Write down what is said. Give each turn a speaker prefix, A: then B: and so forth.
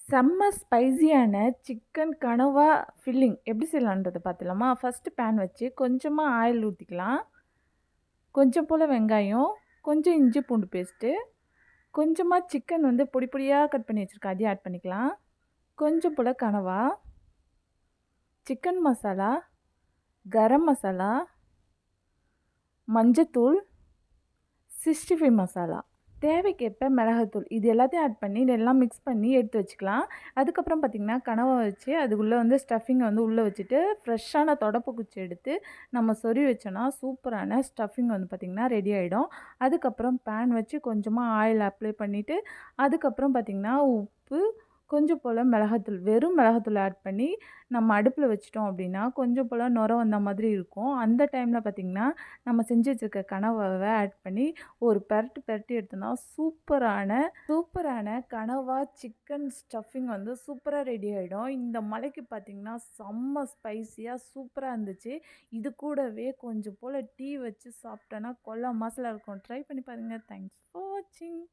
A: செம்ம ஸ்பைசியான சிக்கன் கனவா ஃபில்லிங் எப்படி செய்யலான்றத பார்த்துலாமா? ஃபஸ்ட்டு பேன் வச்சு கொஞ்சமாக ஆயில் ஊற்றிக்கலாம். கொஞ்சம் போல் வெங்காயம், கொஞ்சம் இஞ்சி பூண்டு பேஸ்ட்டு, கொஞ்சமாக சிக்கன் வந்து பொடி பொடியாக கட் பண்ணி வச்சுருக்கேன், அதையும் ஆட் பண்ணிக்கலாம். கொஞ்சம் போல் கனவா, சிக்கன் மசாலா, கரம் மசாலா, மஞ்சத்தூள், 65 மசாலா, தேவைக்கேற்ப மிளகாத்தூள் இது எல்லாத்தையும் ஆட் பண்ணி இதெல்லாம் மிக்ஸ் பண்ணி எடுத்து வச்சுக்கலாம். அதுக்கப்புறம் பார்த்திங்கன்னா கனவா வச்சு அதுக்குள்ளே வந்து ஸ்டஃபிங்கை வந்து உள்ளே வச்சுட்டு ஃப்ரெஷ்ஷான தொடப்பு குச்சி எடுத்து நம்ம சொருவி வச்சோன்னா சூப்பரான ஸ்டஃபிங் வந்து பார்த்திங்கன்னா ரெடி ஆகிடும். அதுக்கப்புறம் பேன் வச்சு கொஞ்சமாக ஆயில் அப்ளை பண்ணிவிட்டு அதுக்கப்புறம் பார்த்திங்கன்னா உப்பு, கொஞ்சம் போல் மிளகாத்தூள், வெறும் மிளகாத்தூள் ஆட் பண்ணி நம்ம அடுப்பில் வச்சிட்டோம் அப்படின்னா கொஞ்சம் போல் நுர வந்த மாதிரி இருக்கும். அந்த டைமில் பார்த்திங்கன்னா நம்ம செஞ்சு வச்சுருக்க கனவாவை ஆட் பண்ணி ஒரு பெரட்டு பெரட்டி எடுத்தோன்னா சூப்பரான கனவா சிக்கன் ஸ்டஃபிங் வந்து சூப்பராக ரெடி ஆகிடும். இந்த மலைக்கு பார்த்திங்கன்னா செம்ம ஸ்பைஸியாக சூப்பராக இருந்துச்சு. இது கூடவே கொஞ்சம் போல் டீ வச்சு சாப்பிட்டோன்னா கொல்ல மாசில் இருக்கும். ட்ரை பண்ணி பாருங்கள். தேங்க்ஸ் ஃபார் வாட்சிங்.